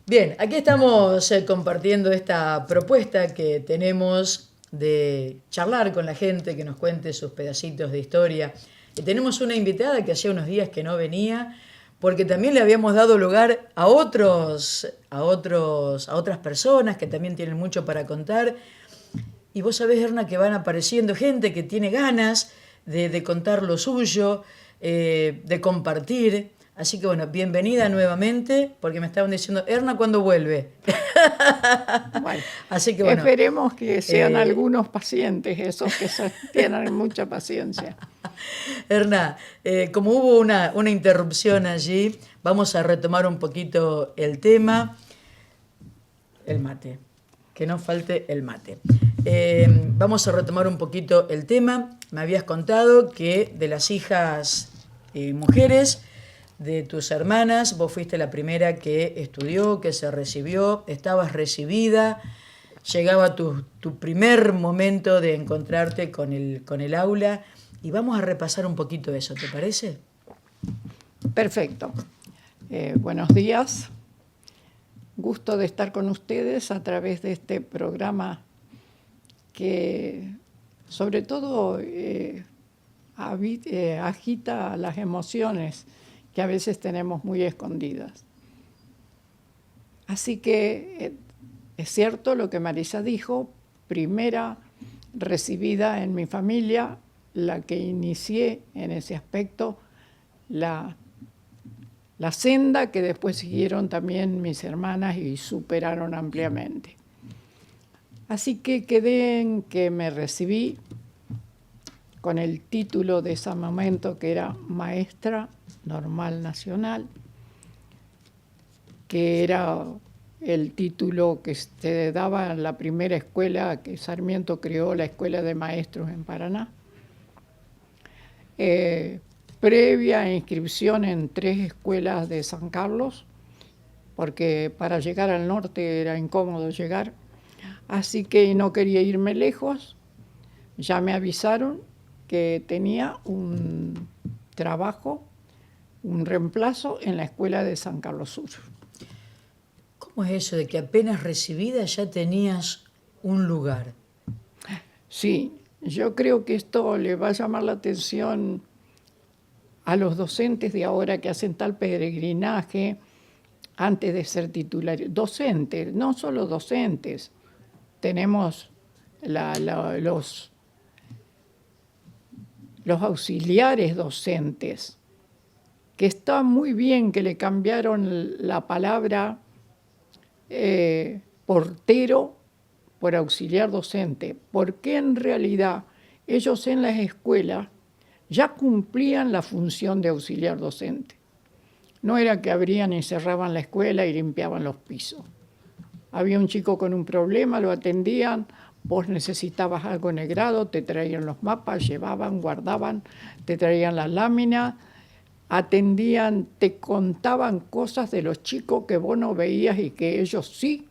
Bien, aquí estamos compartiendo esta propuesta que tenemos de charlar con la gente, que nos cuente sus pedacitos de historia. Y tenemos una invitada que hacía unos días que no venía, porque también le habíamos dado lugar a otras personas que también tienen mucho para contar. Y vos sabés, Erna, que van apareciendo gente que tiene ganas de contar lo suyo, de compartir. Así que bueno, bienvenida nuevamente, porque me estaban diciendo, Erna, ¿cuándo vuelve? Bueno, Así que bueno, esperemos que sean eh, algunos pacientes, esos que tienen mucha paciencia. Erna, como hubo una interrupción allí, vamos a retomar un poquito el tema. El mate, que no falte el mate. Vamos a retomar un poquito el tema. Me habías contado que de las hijas mujeres de tus hermanas, vos fuiste la primera que estudió, que se recibió, estabas recibida, llegaba tu primer momento de encontrarte con el aula y vamos a repasar un poquito eso, ¿te parece? Perfecto. Buenos días. Gusto de estar con ustedes a través de este programa que sobre todo agita las emociones que a veces tenemos muy escondidas. Así que es cierto lo que Marisa dijo, primera recibida en mi familia, la que inicié en ese aspecto, la senda que después siguieron también mis hermanas y superaron ampliamente. Así que quedé en que me recibí con el título de ese momento que era Maestra Normal Nacional, que era el título que se daba en la primera escuela que Sarmiento creó, la Escuela de Maestros en Paraná. Previa inscripción en 3 escuelas de San Carlos, porque para llegar al norte era incómodo llegar, así que no quería irme lejos. Ya me avisaron que tenía un trabajo, un reemplazo en la escuela de San Carlos Sur. ¿Cómo es eso de que apenas recibida ya tenías un lugar? Sí, yo creo que esto le va a llamar la atención a los docentes de ahora que hacen tal peregrinaje antes de ser titulares. Docentes, no solo docentes, tenemos los auxiliares docentes, que está muy bien que le cambiaron la palabra portero por auxiliar docente, porque en realidad ellos en las escuelas ya cumplían la función de auxiliar docente. No era que abrían y cerraban la escuela y limpiaban los pisos. Había un chico con un problema, lo atendían, vos necesitabas algo en el grado, te traían los mapas, llevaban, guardaban, te traían las láminas, atendían, te contaban cosas de los chicos que vos no veías y que ellos sí,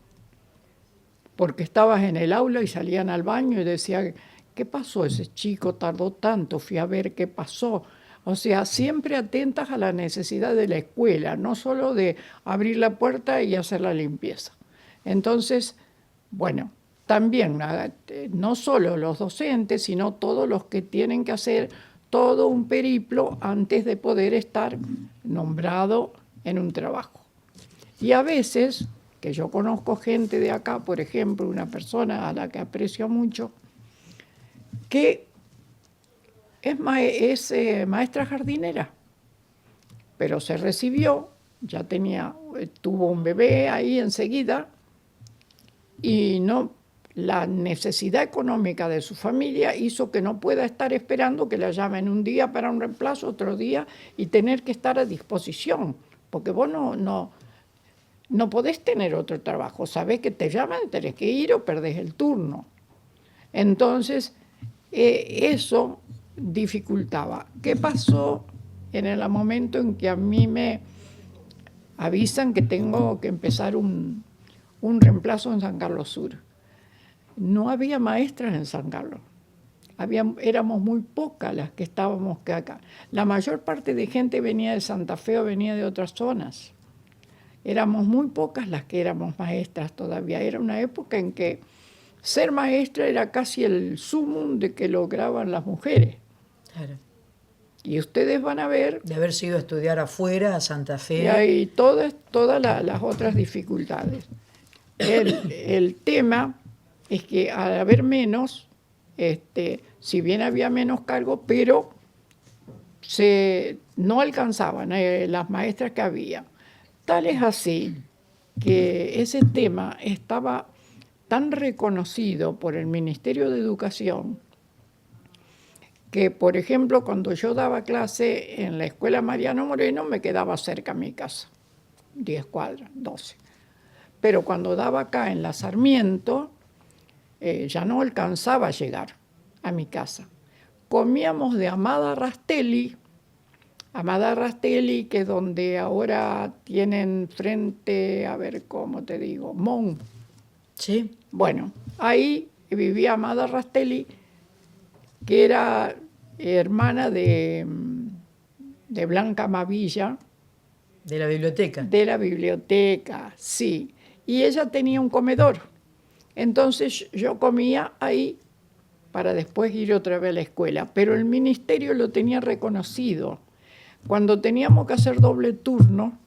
porque estabas en el aula y salían al baño y decían, ¿qué pasó? Ese chico tardó tanto, fui a ver qué pasó. O sea, siempre atentas a la necesidad de la escuela, no solo de abrir la puerta y hacer la limpieza. Entonces, bueno, también no solo los docentes, sino todos los que tienen que hacer todo un periplo antes de poder estar nombrado en un trabajo. Y a veces, que yo conozco gente de acá, por ejemplo, una persona a la que aprecio mucho, que es maestra jardinera, pero se recibió, ya tuvo un bebé ahí enseguida, y no, la necesidad económica de su familia hizo que no pueda estar esperando que la llamen un día para un reemplazo, otro día, y tener que estar a disposición, porque vos no podés tener otro trabajo, sabés que te llaman, tenés que ir o perdés el turno. Entonces, eso dificultaba. ¿Qué pasó en el momento en que a mí me avisan que tengo que empezar un reemplazo en San Carlos Sur? No había maestras en San Carlos. Éramos muy pocas las que estábamos acá. La mayor parte de gente venía de Santa Fe o venía de otras zonas. éramos muy pocas las que éramos maestras todavía. Era una época en que ser maestra era casi el sumum de que lograban las mujeres. Claro. Y ustedes van a ver... De haber sido a estudiar afuera, a Santa Fe. Y hay todas las otras dificultades. El tema es que al haber menos, si bien había menos cargos, pero no alcanzaban las maestras que había. Tal es así que ese tema estaba tan reconocido por el Ministerio de Educación que, por ejemplo, cuando yo daba clase en la Escuela Mariano Moreno, me quedaba cerca a mi casa, 10 cuadras, 12. Pero cuando daba acá en la Sarmiento, ya no alcanzaba a llegar a mi casa. Comíamos de Amada Rastelli, que es donde ahora tienen frente, a ver cómo te digo, Mon. Sí. Bueno, ahí vivía Amada Rastelli, que era hermana de Blanca Mavilla. De la biblioteca. De la biblioteca, sí. Y ella tenía un comedor. Entonces yo comía ahí para después ir otra vez a la escuela. Pero el ministerio lo tenía reconocido. Cuando teníamos que hacer doble turno,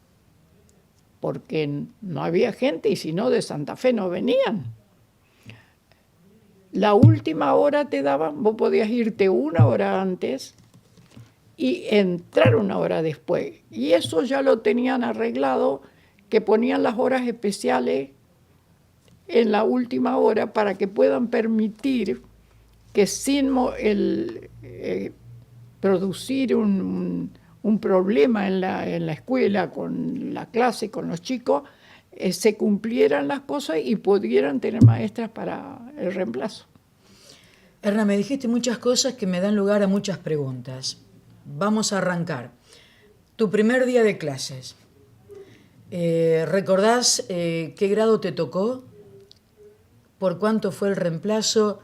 porque no había gente y si no de Santa Fe no venían. La última hora te daban, vos podías irte 1 hora antes y entrar 1 hora después. Y eso ya lo tenían arreglado, que ponían las horas especiales en la última hora para que puedan permitir que sin producir un problema en la escuela, con la clase, con los chicos, se cumplieran las cosas y pudieran tener maestras para el reemplazo. Erna, me dijiste muchas cosas que me dan lugar a muchas preguntas. Vamos a arrancar. Tu primer día de clases. ¿Recordás qué grado te tocó? ¿Por cuánto fue el reemplazo?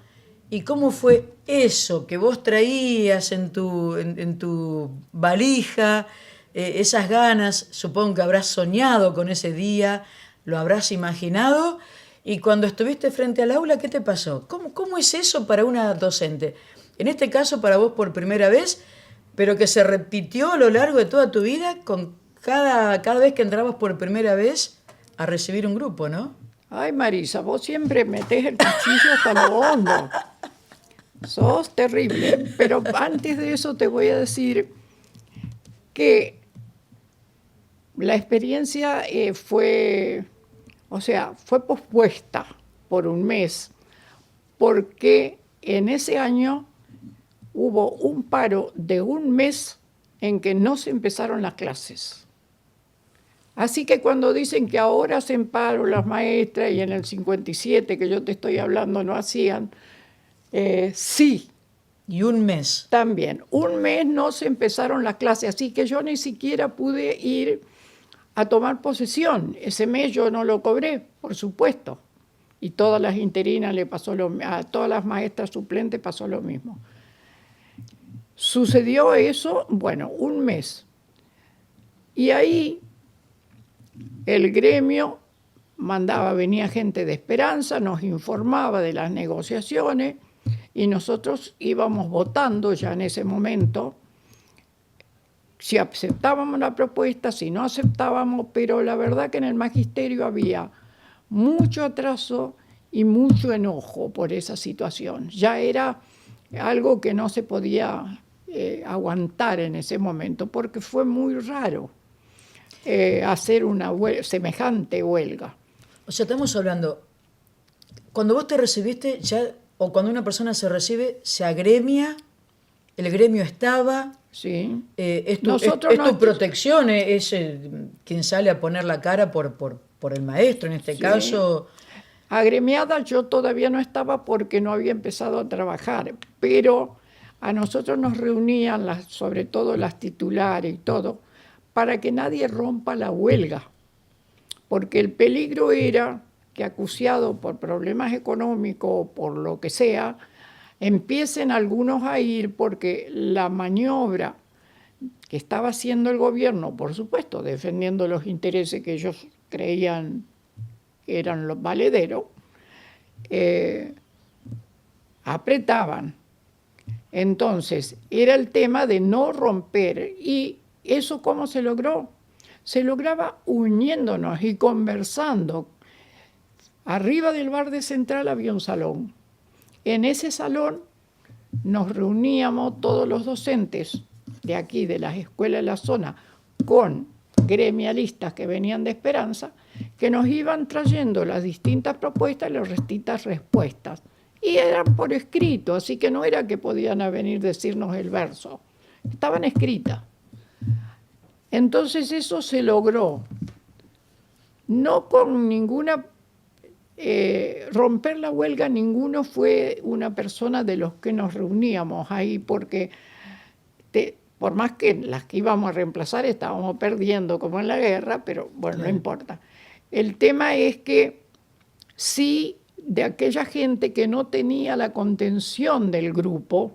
¿Y cómo fue eso que vos traías en tu valija? Esas ganas, supongo que habrás soñado con ese día, lo habrás imaginado. Y cuando estuviste frente al aula, ¿qué te pasó? ¿Cómo es eso para una docente? En este caso, para vos por primera vez, pero que se repitió a lo largo de toda tu vida con cada vez que entrabas por primera vez a recibir un grupo, ¿no? Ay, Marisa, vos siempre metés el cuchillo hasta lo hondo. Sos terrible. Pero antes de eso te voy a decir que la experiencia fue pospuesta por 1 mes, porque en ese año hubo un paro de 1 mes en que no se empezaron las clases. Así que cuando dicen que ahora hacen paro las maestras y en el 57, que yo te estoy hablando, no hacían, sí. Y 1 mes. También. 1 mes no se empezaron las clases, así que yo ni siquiera pude ir a tomar posesión. Ese mes yo no lo cobré, por supuesto. Y todas las interinas a todas las maestras suplentes pasó lo mismo. Sucedió eso, 1 mes. Y ahí el gremio venía gente de Esperanza, nos informaba de las negociaciones y nosotros íbamos votando ya en ese momento si aceptábamos la propuesta, si no aceptábamos, pero la verdad que en el magisterio había mucho atraso y mucho enojo por esa situación. Ya era algo que no se podía aguantar en ese momento, porque fue muy raro hacer una semejante huelga. O sea, estamos hablando, cuando vos te recibiste, o cuando una persona se recibe, se agremia, el gremio estaba... Sí. Es tu protección, es quien sale a poner la cara por el maestro, en este caso. Agremiada yo todavía no estaba porque no había empezado a trabajar, pero a nosotros nos reunían, sobre todo las titulares y todo, para que nadie rompa la huelga, porque el peligro era que acuciado por problemas económicos o por lo que sea, empiecen algunos a ir porque la maniobra que estaba haciendo el gobierno, por supuesto, defendiendo los intereses que ellos creían que eran los valederos, apretaban. Entonces, era el tema de no romper. ¿Y eso cómo se logró? Se lograba uniéndonos y conversando. Arriba del bar de Central había un salón. En ese salón nos reuníamos todos los docentes de aquí, de las escuelas de la zona, con gremialistas que venían de Esperanza, que nos iban trayendo las distintas propuestas y las distintas respuestas. Y eran por escrito, así que no era que podían venir a decirnos el verso, estaban escritas. Entonces eso se logró, no con ninguna, romper la huelga, ninguno fue una persona de los que nos reuníamos ahí, porque por más que las que íbamos a reemplazar estábamos perdiendo como en la guerra, pero bueno, no importa. El tema es que sí, de aquella gente que no tenía la contención del grupo,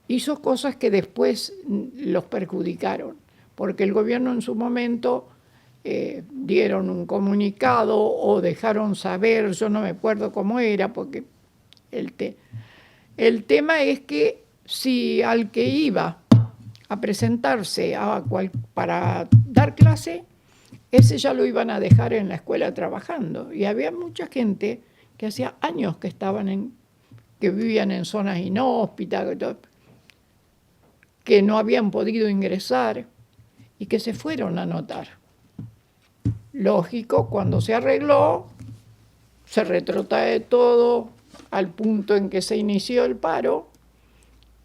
hizo cosas que después los perjudicaron, porque el gobierno en su momento dieron un comunicado o dejaron saber, yo no me acuerdo cómo era, porque el tema es que si al que iba a presentarse para dar clase, ese ya lo iban a dejar en la escuela trabajando. Y había mucha gente que hacía años que vivían en zonas inhóspitas, que no habían podido ingresar y que se fueron a anotar. Lógico, cuando se arregló, se retrotrae todo al punto en que se inició el paro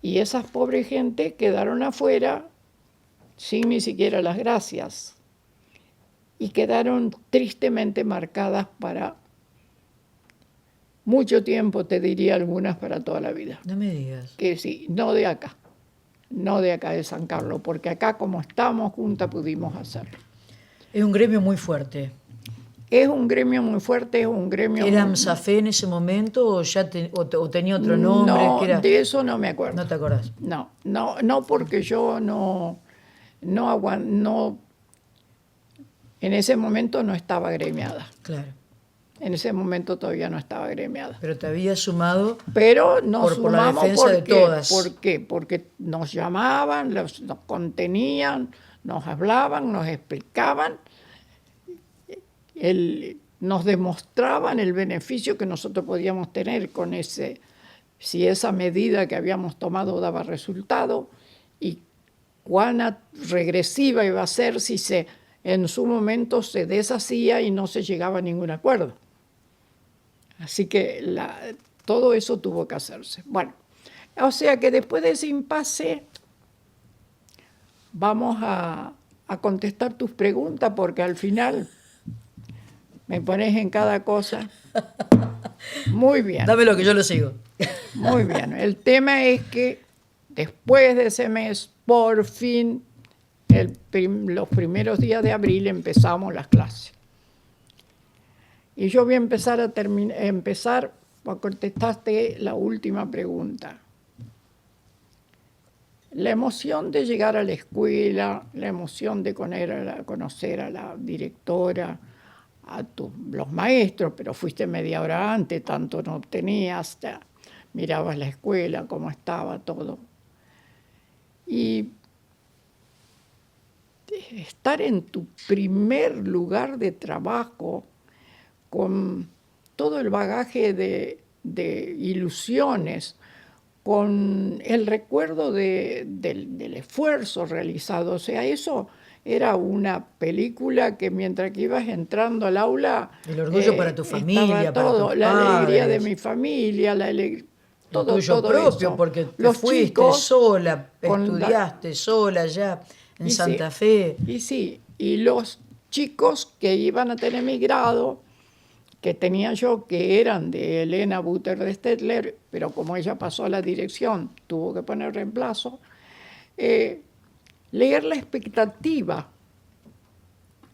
y esas pobres gente quedaron afuera sin ni siquiera las gracias y quedaron tristemente marcadas para mucho tiempo, te diría algunas para toda la vida. No me digas. Que sí, no de acá de San Carlos, porque acá como estamos juntas pudimos hacerlo. Es un gremio muy fuerte. Es un gremio muy fuerte, es un gremio... ¿Era AMSAFE en ese momento o ya o tenía otro nombre? No, ¿Qué era? de eso no me acuerdo. ¿No te acordás? No, porque yo no, en ese momento no estaba gremiada. Claro. En ese momento todavía no estaba gremiada. Pero te había sumado. Pero nos por la sumamos defensa de todas. ¿Por qué? Porque nos llamaban, nos contenían, nos hablaban, nos explicaban, nos demostraban el beneficio que nosotros podíamos tener con si esa medida que habíamos tomado daba resultado y cuán regresiva iba a ser si en su momento se deshacía y no se llegaba a ningún acuerdo. Así que todo eso tuvo que hacerse. Bueno, o sea que después de ese impasse vamos a contestar tus preguntas porque al final me pones en cada cosa. Muy bien. Dame lo que yo lo sigo. Muy bien. El tema es que después de ese mes, por fin, los primeros días de abril empezamos las clases. Y yo voy a empezar por contestarte la última pregunta. La emoción de llegar a la escuela, la emoción de conocer a la directora, a los maestros, pero fuiste media hora antes, tanto no tenías, mirabas la escuela, cómo estaba todo. Y estar en tu primer lugar de trabajo con todo el bagaje de ilusiones, con el recuerdo del esfuerzo realizado. O sea, eso era una película que mientras que ibas entrando al aula... El orgullo para tu familia, para tus padres. La alegría de mi familia, todo tuyo propio, eso. Porque te los fuiste chicos, sola, estudiaste sola allá en Santa Fe. Y sí, y los chicos que iban a tener mi grado, que tenía yo, que eran de Elena Buter de Stettler, pero como ella pasó a la dirección, tuvo que poner reemplazo, leer la expectativa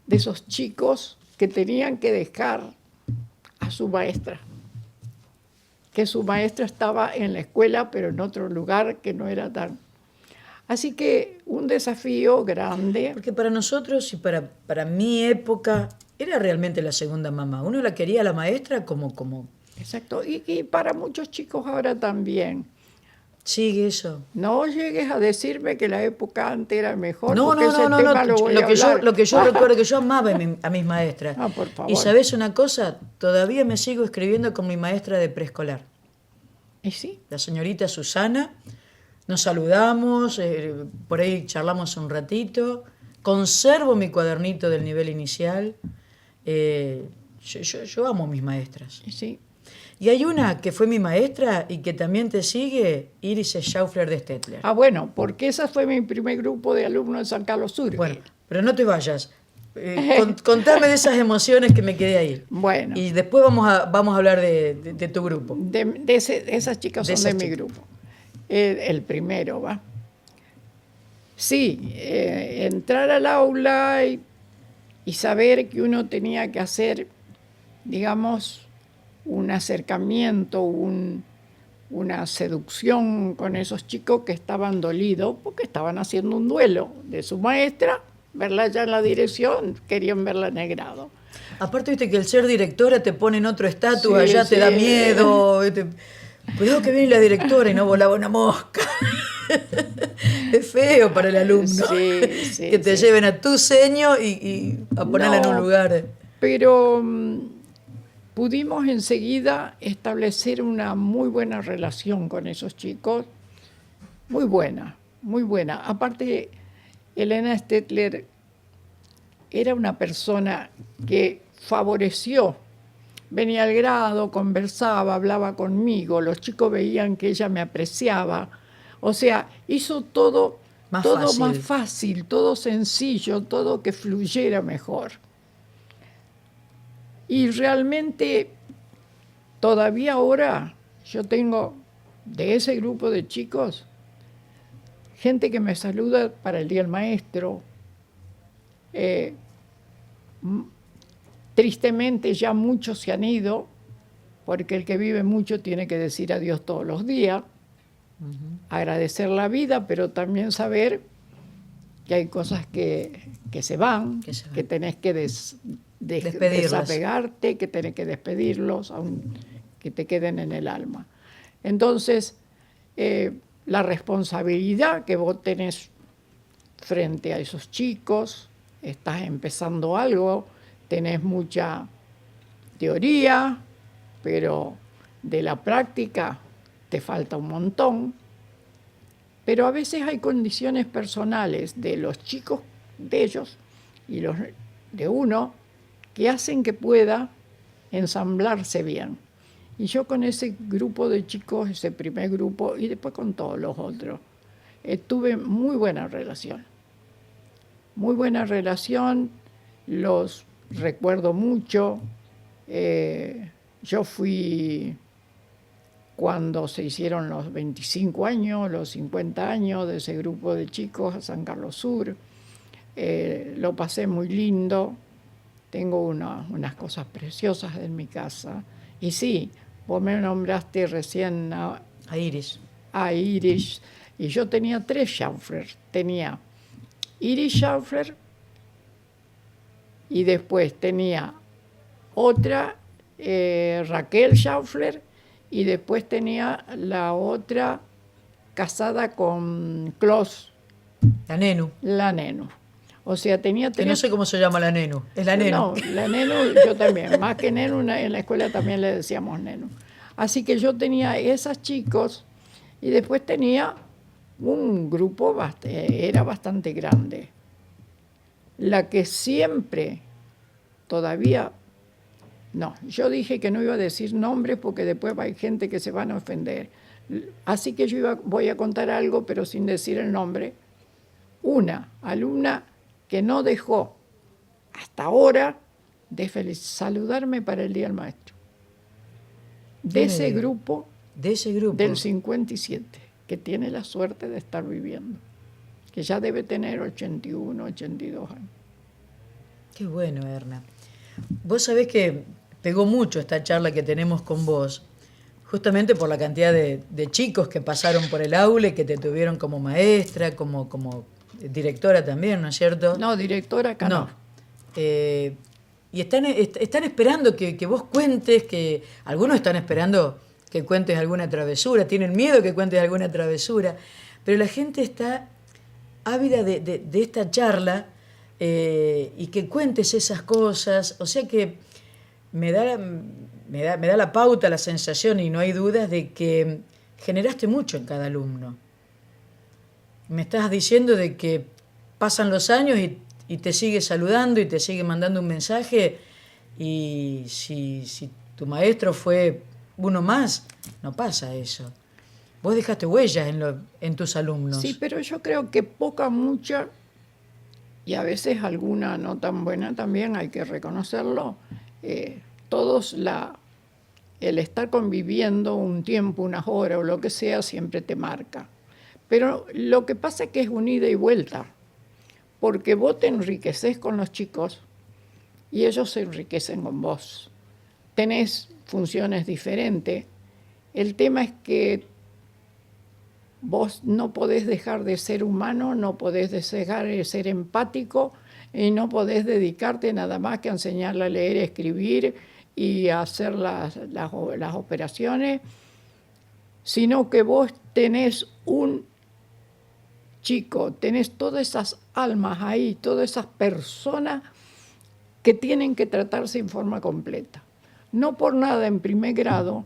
de esos chicos que tenían que dejar a su maestra, que su maestra estaba en la escuela, pero en otro lugar que no era tan... Así que un desafío grande. Porque para nosotros y para mi época era realmente la segunda mamá. Uno la quería a la maestra como Exacto, y para muchos chicos ahora también. sigue eso. No llegues a decirme que la época antes era mejor, No, porque no, ese no, no, no. tema lo voy a Lo que yo, hablar. lo que yo recuerdo que yo amaba a mis maestras. Ah, por Y favor. sabes una cosa, todavía me sigo escribiendo con mi maestra de preescolar, ¿Y sí? la señorita Susana. Nos saludamos, por ahí charlamos un ratito. Conservo mi cuadernito del nivel inicial. Yo amo a mis maestras. ¿Y sí? Y hay una que fue mi maestra y que también te sigue, Iris Schaufler de Stettler. Ah, bueno, porque ese fue mi primer grupo de alumnos en San Carlos Sur. Bueno, pero no te vayas. Contame de esas emociones que me quedé ahí. Bueno. Y después vamos a hablar de tu grupo. Esas chicas son De de esas mi chicas. grupo. El primero, ¿va? Sí, entrar al aula y saber que uno tenía que hacer, digamos, un acercamiento, una seducción con esos chicos que estaban dolidos porque estaban haciendo un duelo de su maestra, verla ya en la dirección, querían verla en el grado. Aparte, viste que el ser directora te pone en otro estatus, Sí, allá te da sí. miedo. Cuidado que viene la directora y no volaba una mosca. Es feo para el alumno Sí, sí, que te sí. lleven a tu seño y a ponerla en un No, lugar. Pero pudimos enseguida establecer una muy buena relación con esos chicos, muy buena, muy buena. Aparte, Elena Stettler era una persona que favoreció, venía al grado, conversaba, hablaba conmigo, los chicos veían que ella me apreciaba, o sea, hizo todo Más más fácil. fácil, todo sencillo, todo que fluyera mejor. Y realmente, todavía ahora, yo tengo de ese grupo de chicos, gente que me saluda para el Día del Maestro. Tristemente ya muchos se han ido, porque el que vive mucho tiene que decir adiós todos los días, agradecer la vida, pero también saber que hay cosas que se van, que tenés que desapegarte, que tenés que despedirlos, que te queden en el alma. Entonces, la responsabilidad que vos tenés frente a esos chicos, estás empezando algo, tenés mucha teoría, pero de la práctica te falta un montón. Pero a veces hay condiciones personales de los chicos de ellos y los de uno que hacen que pueda ensamblarse bien. Y yo con ese grupo de chicos, ese primer grupo, y después con todos los otros, tuve muy buena relación. Muy buena relación, los recuerdo mucho. Yo fui cuando se hicieron los 25 años, los 50 años de ese grupo de chicos a San Carlos Sur. Lo pasé muy lindo, tengo unas cosas preciosas en mi casa. Y sí, vos me nombraste recién a Iris. A Iris, y yo tenía 3 Schaufler. Tenía Iris Schaufler y después tenía otra, Raquel Schaufler, y después tenía la otra casada con Klaus. La Nenu. La Nenu. O sea, tenía 3. Que no sé cómo se llama la Nenu. Es la Nenu. No, la Nenu yo también. Más que Nenu, en la escuela también le decíamos Nenu. Así que yo tenía esos chicos y después tenía un grupo, era bastante grande. La que siempre, todavía, no, yo dije que no iba a decir nombres porque después hay gente que se van a ofender. Así que voy a contar algo, pero sin decir el nombre. Una alumna que no dejó hasta ahora de saludarme para el Día del Maestro. De ese grupo del 57, que tiene la suerte de estar viviendo, que ya debe tener 81, 82 años. Qué bueno, Erna. Vos sabés que pegó mucho esta charla que tenemos con vos, justamente por la cantidad de chicos que pasaron por el aula y que te tuvieron como maestra, como directora también, ¿no es cierto? No, directora acá no. Y están esperando que vos cuentes, que algunos están esperando que cuentes alguna travesura, tienen miedo que cuentes alguna travesura, pero la gente está ávida de esta charla y que cuentes esas cosas, o sea que me da la pauta, la sensación, y no hay dudas de que generaste mucho en cada alumno. Me estás diciendo de que pasan los años y te sigue saludando y te sigue mandando un mensaje, y si tu maestro fue uno más, no pasa eso. Vos dejaste huellas en tus alumnos. Sí, pero yo creo que poca, mucha, y a veces alguna no tan buena también, hay que reconocerlo. Todos el estar conviviendo un tiempo, unas horas o lo que sea, siempre te marca. Pero lo que pasa es que es un ida y vuelta, porque vos te enriqueces con los chicos y ellos se enriquecen con vos. Tenés funciones diferentes. El tema es que vos no podés dejar de ser humano, no podés dejar de ser empático y no podés dedicarte nada más que a enseñarle a leer, a escribir y a hacer las operaciones, sino que vos tenés un chico, tenés todas esas almas ahí, todas esas personas que tienen que tratarse en forma completa. No por nada en primer grado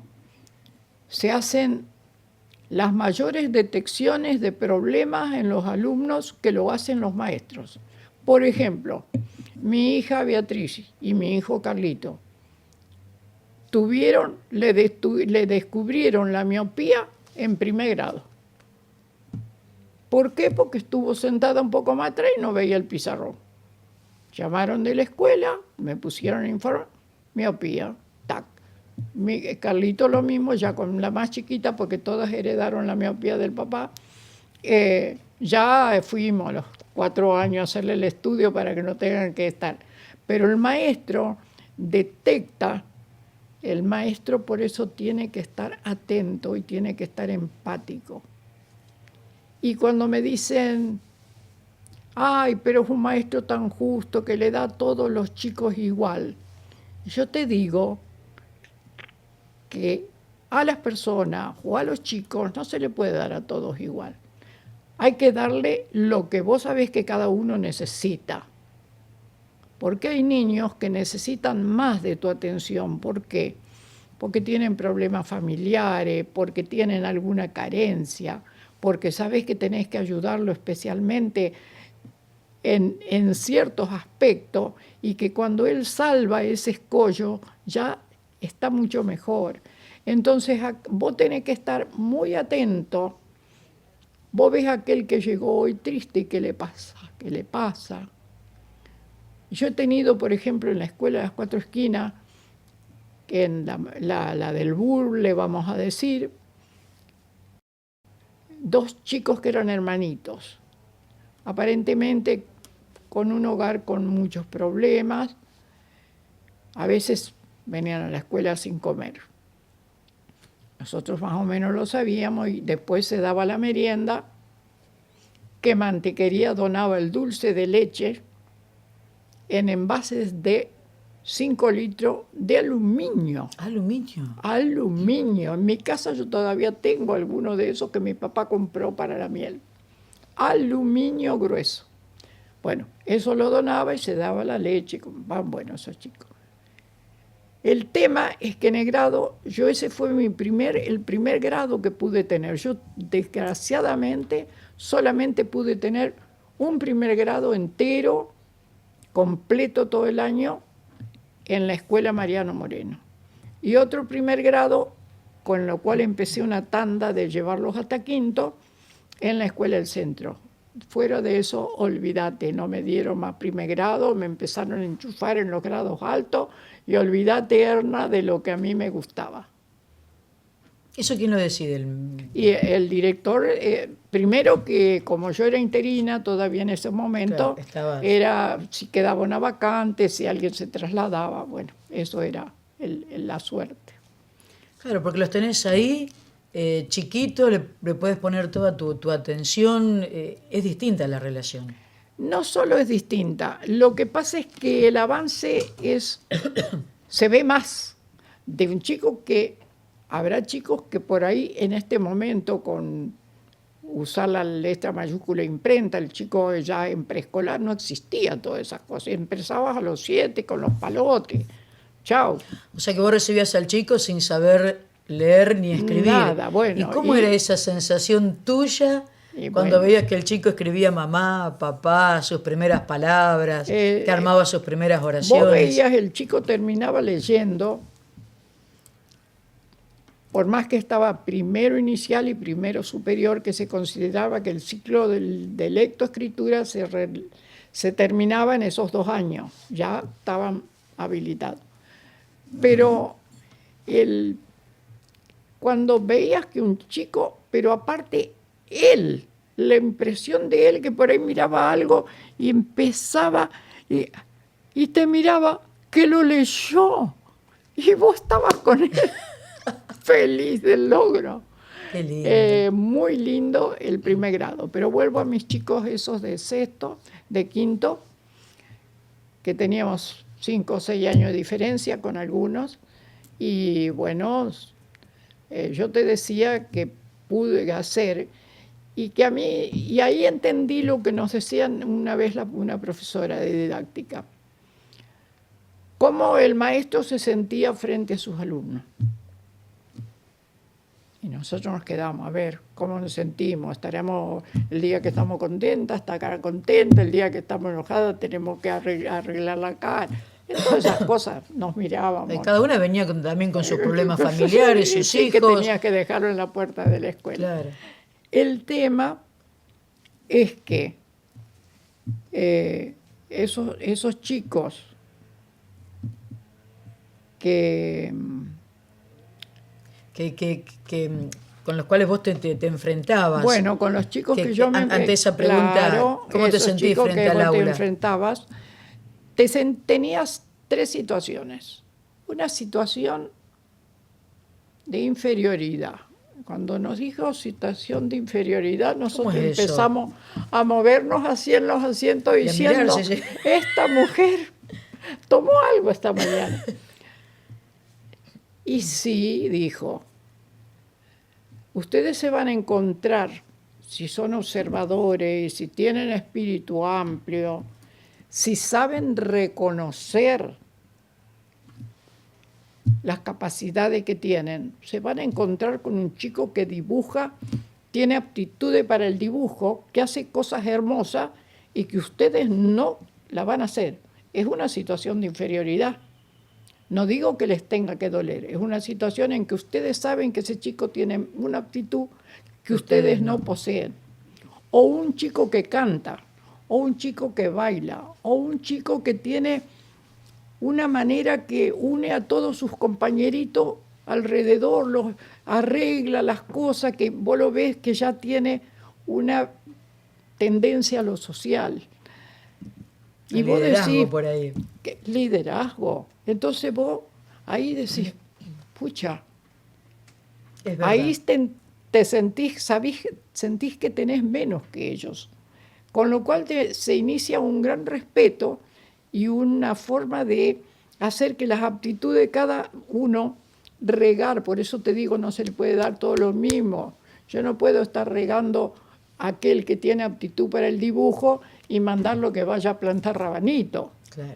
se hacen las mayores detecciones de problemas en los alumnos que lo hacen los maestros. Por ejemplo, mi hija Beatriz y mi hijo Carlito le descubrieron la miopía en primer grado. ¿Por qué? Porque estuvo sentada un poco más atrás y no veía el pizarrón. Llamaron de la escuela, me pusieron informe, miopía, tac. Carlito lo mismo, ya con la más chiquita, porque todas heredaron la miopía del papá. Ya fuimos a los 4 años a hacerle el estudio para que no tengan que estar. Pero el maestro detecta, el maestro por eso tiene que estar atento y tiene que estar empático. Y cuando me dicen, ay, pero es un maestro tan justo que le da a todos los chicos igual, yo te digo que a las personas o a los chicos no se le puede dar a todos igual. Hay que darle lo que vos sabés que cada uno necesita. Porque hay niños que necesitan más de tu atención. ¿Por qué? Porque tienen problemas familiares, porque tienen alguna carencia, porque sabés que tenés que ayudarlo especialmente en ciertos aspectos y que cuando él salva ese escollo ya está mucho mejor. Entonces vos tenés que estar muy atento. Vos ves a aquel que llegó hoy triste y ¿qué le pasa? ¿Qué le pasa? Yo he tenido, por ejemplo, en la escuela de las 4 esquinas, en la del Burle, vamos a decir, 2 chicos que eran hermanitos, aparentemente con un hogar con muchos problemas, a veces venían a la escuela sin comer. Nosotros más o menos lo sabíamos y después se daba la merienda, que Mantequería donaba el dulce de leche en envases de 5 litros de aluminio. ¿Aluminio? Aluminio. En mi casa yo todavía tengo alguno de esos que mi papá compró para la miel. Aluminio grueso. Bueno, eso lo donaba y se daba la leche. Van buenos esos chicos. El tema es que en el grado, ese fue el primer grado que pude tener. Yo, desgraciadamente, solamente pude tener un primer grado entero, completo todo el año, en la escuela Mariano Moreno. Y otro primer grado, con lo cual empecé una tanda de llevarlos hasta quinto, en la escuela del centro. Fuera de eso, olvídate, no me dieron más primer grado, me empezaron a enchufar en los grados altos y olvídate, Erna, de lo que a mí me gustaba. ¿Eso quién lo decide? Y el director, primero que como yo era interina todavía en ese momento, claro, era si quedaba una vacante, si alguien se trasladaba, bueno, eso era la suerte. Claro, porque los tenés ahí, chiquitos, le puedes poner toda tu atención, es distinta la relación. No solo es distinta, lo que pasa es que el avance se ve más de un chico que, habrá chicos que por ahí en este momento con usar la letra mayúscula imprenta, el chico ya en preescolar no existía todas esas cosas, empezabas a los 7 con los palotes, chao. O sea que vos recibías al chico sin saber leer ni escribir. Nada, bueno. ¿Y cómo era esa sensación tuya cuando veías que el chico escribía mamá, papá, sus primeras palabras, que armaba sus primeras oraciones? Vos veías el chico terminaba leyendo, por más que estaba primero inicial y primero superior, que se consideraba que el ciclo de lectoescritura se terminaba en esos 2 años, ya estaban habilitados. Pero cuando veías que un chico, pero aparte él, la impresión de él que por ahí miraba algo y empezaba y te miraba que lo leyó y vos estabas con él feliz del logro. Qué lindo. Muy lindo el primer grado, pero vuelvo a mis chicos esos de sexto, de quinto, que teníamos 5 o 6 años de diferencia con algunos, y bueno, yo te decía que pude hacer, y que a mí, y ahí entendí lo que nos decían una vez una profesora de didáctica, cómo el maestro se sentía frente a sus alumnos. Y nosotros nos quedamos a ver cómo nos sentimos. Estaremos el día que estamos contentas, está cara contenta, el día que estamos enojadas tenemos que arreglar la cara. Y todas esas cosas nos mirábamos. Y cada una venía también con sus problemas familiares, sus sí, hijos. Que tenías que dejarlo en la puerta de la escuela. Claro. El tema es que esos chicos que con los cuales vos te enfrentabas. Bueno, con los chicos que yo me ante esa pregunta, claro, ¿cómo te sentís frente al aula? Te enfrentabas, tenías 3 situaciones. Una situación de inferioridad. Cuando nos dijo situación de inferioridad, nosotros empezamos a movernos así en los asientos diciendo, esta mujer tomó algo esta mañana. Y sí, dijo, ustedes se van a encontrar, si son observadores, si tienen espíritu amplio, si saben reconocer las capacidades que tienen, se van a encontrar con un chico que dibuja, tiene aptitudes para el dibujo, que hace cosas hermosas y que ustedes no la van a hacer. Es una situación de inferioridad. No digo que les tenga que doler, es una situación en que ustedes saben que ese chico tiene una aptitud que ustedes no poseen. O un chico que canta, o un chico que baila, o un chico que tiene una manera que une a todos sus compañeritos alrededor, los arregla las cosas, que vos lo ves que ya tiene una tendencia a lo social. Y vos decís, por ahí. ¿qué liderazgo? Entonces vos ahí decís, pucha, ahí te sentís que tenés menos que ellos. Con lo cual se inicia un gran respeto y una forma de hacer que las aptitudes de cada uno regar. Por eso te digo, no se le puede dar todo lo mismo. Yo no puedo estar regando a aquel que tiene aptitud para el dibujo y mandarlo que vaya a plantar rabanito. Claro.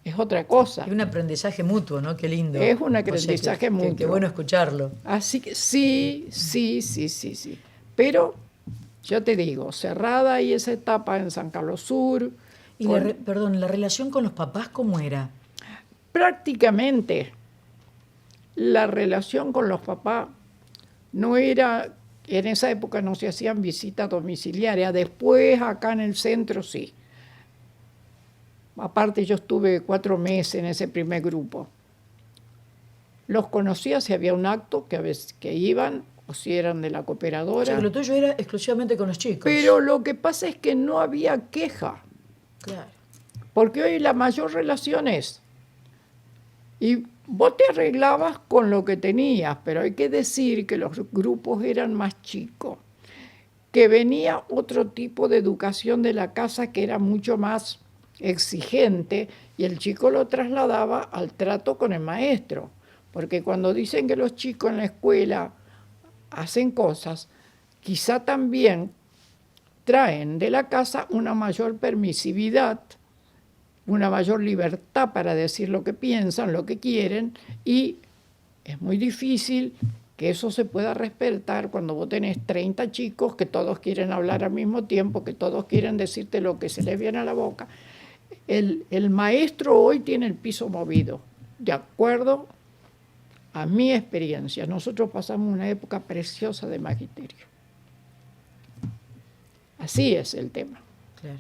Es otra cosa. Es un aprendizaje mutuo, ¿no? Qué lindo. Es un aprendizaje mutuo. Qué bueno escucharlo. Así que sí. Pero yo te digo, cerrada ahí esa etapa en San Carlos Sur. Y la relación con los papás, ¿cómo era? Prácticamente la relación con los papás no era, en esa época no se hacían visitas domiciliarias, después acá en el centro sí. Aparte yo estuve 4 meses en ese primer grupo. Los conocía si había un acto que a veces que iban o si eran de la cooperadora. O sea, que lo tuyo era exclusivamente con los chicos. Pero lo que pasa es que no había queja. Claro. Porque hoy la mayor relación es Y vos te arreglabas con lo que tenías, pero hay que decir que los grupos eran más chicos, que venía otro tipo de educación de la casa que era mucho más exigente y el chico lo trasladaba al trato con el maestro. Porque cuando dicen que los chicos en la escuela hacen cosas, quizá también traen de la casa una mayor permisividad, una mayor libertad para decir lo que piensan, lo que quieren, y es muy difícil que eso se pueda respetar cuando vos tenés 30 chicos que todos quieren hablar al mismo tiempo, que todos quieren decirte lo que se les viene a la boca. El maestro hoy tiene el piso movido, de acuerdo a mi experiencia. Nosotros pasamos una época preciosa de magisterio. Así es el tema. Claro.